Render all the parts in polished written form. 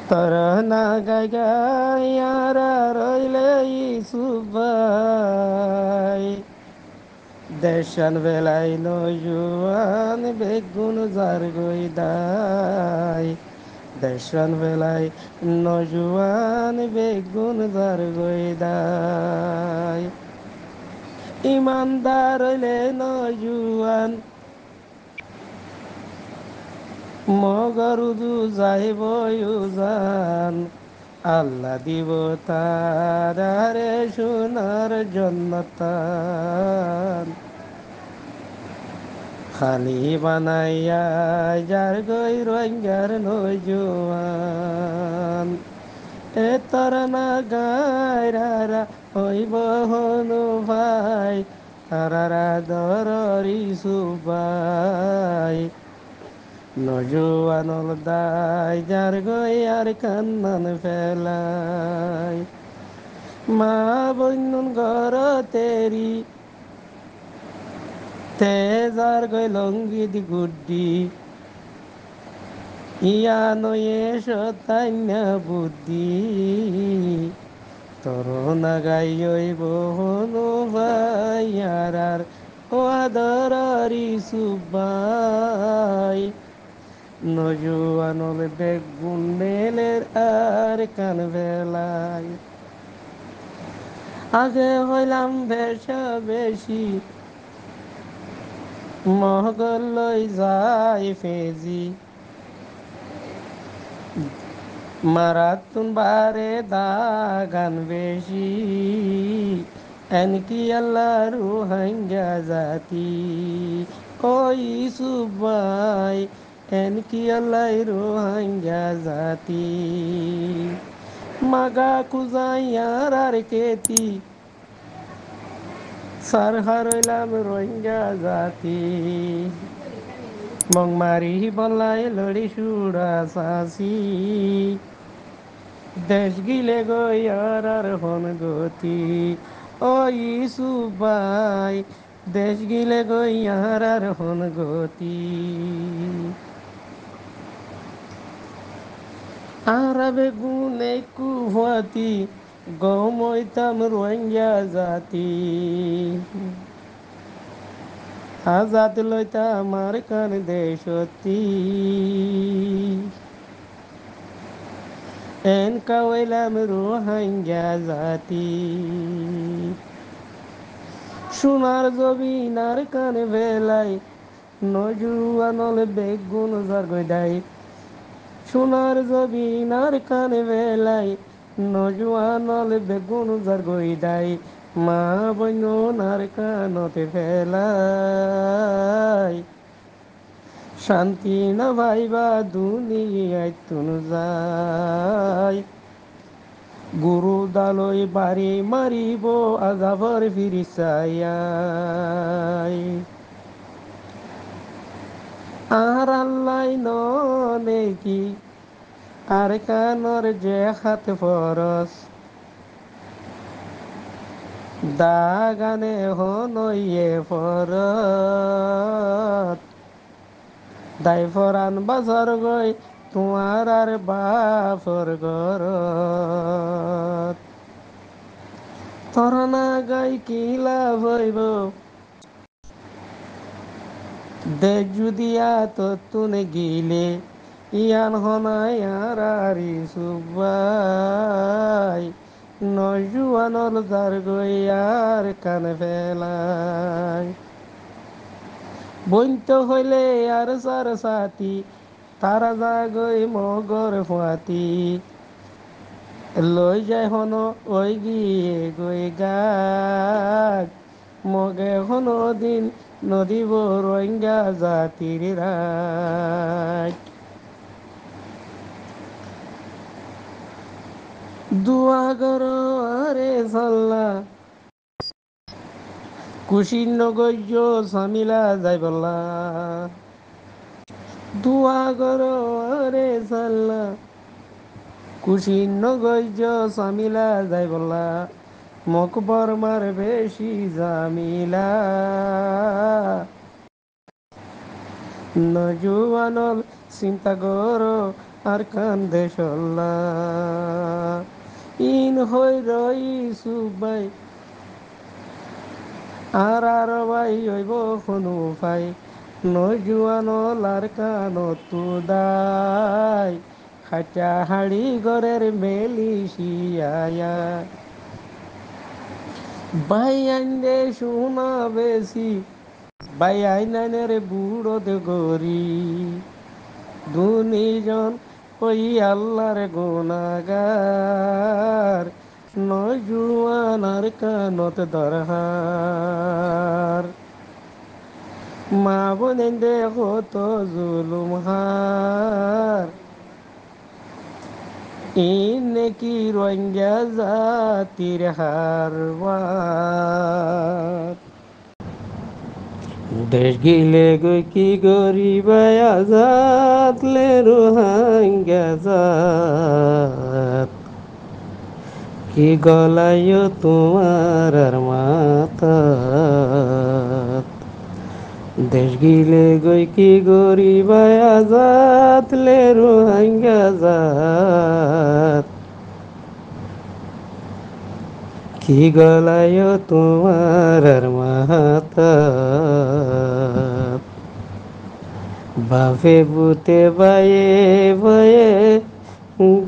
তোরা না গাই গাইয়ারা রইলে সুবাই দেশান বেলাই নজুয়ান বেগুন জার গইদাই দেশান বেলাই নজুয়ান বেগুন জার গইদাই ইমানদার হইলে নজুয়ান মগরুদু যাইব ইউজান আল্লাহ দিব তারারে সোনার জন্নতান খালি বানাইয়া যার গই রোহিঙ্গার নজুয়ান এ তারা না গায়রা হইব হনু ভাই তারারা দররি সুবাই নজুয়ানল দায় যার গই আর কান্নান ফেলাই মা বন্যন ঘর তেরি তেজার গই লঙ্গি দি গুড্ডি ইয়া নয়ে শতান্য বুদ্ধি তরুণা গাই বহনু ভাইয়ার ও আদরারি সুবাই নজুয়ানল বেগুন নেলের আর কান বেলায় আগে হইলাম বেশা বেশি মহগল লই যায় ফেজি মারাতুন বারে দাগান বেশি এনকি আল্লাহ রুহাঙ্গা জাতি ওই সুবাই এনকি আল্লাহ রুহাঙ্গা জাতি মাগা কুজাইয়ার আর কেতি সার হারইলাম রোহিঙ্গা জাতি মং মারি বলাই লড়ি সুরা সাসি দেশ গিলে গয়ার আর হন গতি ও ইসুবাই দেশ গিলে গয়ার আর হন গতি আরবে গুনে কুহতি গমইতাম রোহিঙ্গা জাতি আজাদ লইতা আমার কান দেশতি এন কাওয়াইলাম রোহিঙ্গা জাতি সোনার জবিনার কান বেলাই নজুয়ানল বেগুন জার গইদাই সোনার জবিনার কান বেলাই নজুয়ানল বেগুন জার গইদাই মা বইনার কানতে ফেলাই শান্তি না ভাইবা দুনিয়ায় তুন যায় গুরু দালই বাড়ি মারিব আজাবর ফিরিসাই আর আল্লাহ নেকি আর কানর যে হাত ফরস দাগানে হনইয়ে ফরত দাই ফরান বাজার গই তোমার আর বাফর গরত তোরা না গাই কি লাভ হইব দেখ যদি এত তুনে গিলে ইয়ান হনাই আরি সুবাই নজুয়ানল যার গই আর কান ফেলাই বইন্ত হইলে আর সার সাথী তারা জাগই মগর ফাতি লই যায় হন ওই গিয়ে গই গাগ মগে হন দিন নদীব রোহিঙ্গা জাতির রাগ দুয়া গর আরে সাল্লা কুশিন নগর্য সামিলা যাই বল্লা দুয়া গর আরে সাল্লা কুশিন নগর্য সামিলা যাই বল্লা মকবর মার বেশি জামিলা নজুয়ানল চিন্তা করো আর কান্দে সল্লা ইন হই রই সুবাই আর ভাই হইব কোনো ভাই নই জুয়ান লার কানত তুদাই খাটা হাড়ি গরের মেলি শিয়ায়া ভাই আইনে শোনা বেশি ভাই আইনানের বুড়োদ গরি দুনিজন ওই আল্লাহর গুনাগার নয় জুয়ানার কানত দরহার মা বোনেন দেখো তো জুলুম হার ইনে কি রোহিঙ্গা জাতির হারবার দেশ গিলে গই কি গরিব আজাদ লে রোহিঙ্গা জাত কি গলায় তোমার আর মাতা দেশ গিলে গই কি গরিব আজাদ লে রোহিঙ্গা জাত কি গলায় তোমার আর মাতা বাফে বুতে বায়ে বায়ে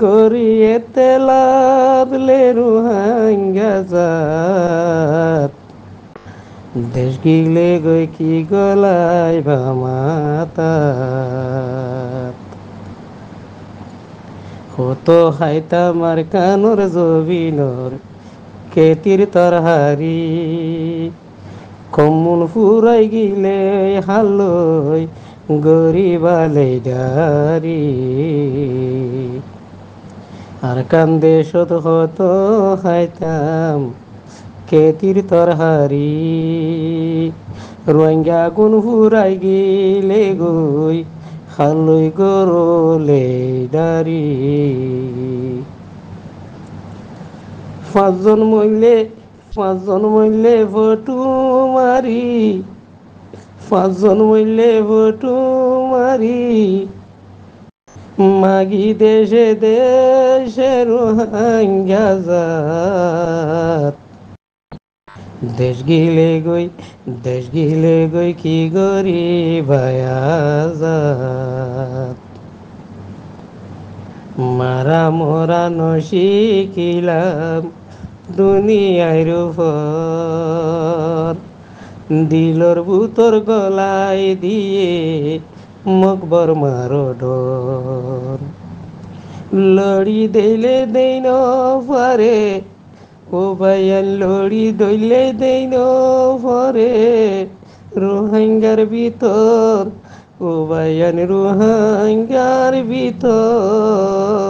গড়িয়ে তেলাদলে রুহাঙ্গা জাত দেশ গিলে গই কি গলায় বা মাতা হতো হাইতামার কানুর জবিনর কেতির তরহারি কমুন ফুরাই গিলে হালই গরিবালে ডারি আর কান্দে শত হত খাইতাম কেতির তরহারি রোহিঙ্গা গুন ফুরাই গিলে গই হালই গরলে ডারি পাঁচজন মইলে ফটু মারি পাঁচজন মইলে ফটু মারি মাগি দেশে দেশে রোহিঙ্গা জাত দেশ গিলে গই কি গরিব আজাদ মারা মরা নশিকিলাম দুনিয়ার উপর দিলর ভূতর গলায় দিয়ে মকবর মারো ডর লড়ি দিলে দেই ন পারে ও ভাইয়ান লড়ি দইলে দেই ন পারে রোহিঙ্গার ভিতর ও ভাইয়ান রোহিঙ্গার ভিতর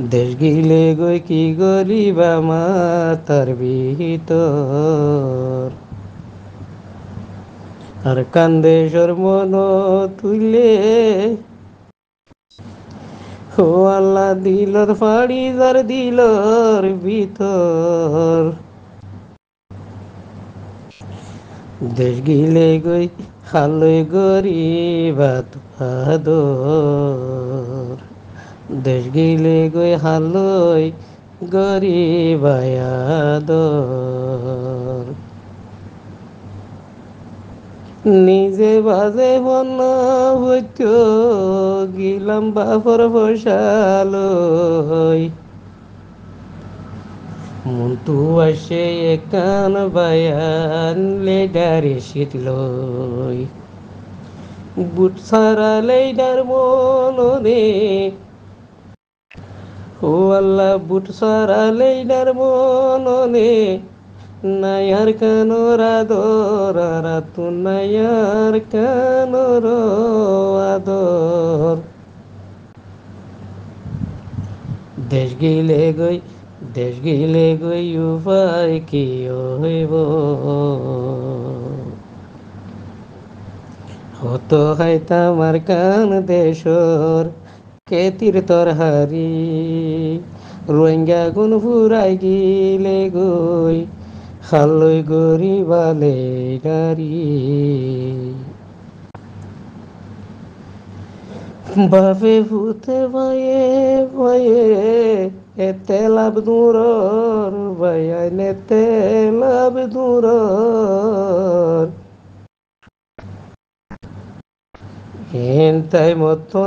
দেশ গিলে গই কি গরিবা মাতার ভিতর আর কান্দে মন তুলে ও আল্লাহ দিলর ফাড়ি যার দিলর ভিতর দেশ গিলে গই হালই গরিবাত আদর দেশ গিলে গই হালই গরিবায়াদর নিজে বাজে বন্য হইত গিলাম বাপর বসালই মন্তু আসে একান বায়ান লেডারে শীতলই বুট সারা লেডার মননে ও আল্লাহ বুট সারা লেডার মননে নায়ার কানোর আদর রাতু নায়ার কানোর আদর দেশ গিলে গই উপায় কি হইব হতো হাইতামার কান দেশর কেতির তরহারি রোহিঙ্গা গুন ফুরাই গিলে গই খালই গরিবালে ডারি বাপে ভূতে ভয়ে ভয়ে এতে লাভ দূরর ভয়াই নেতে লাভ দূরর হেন তাই মতো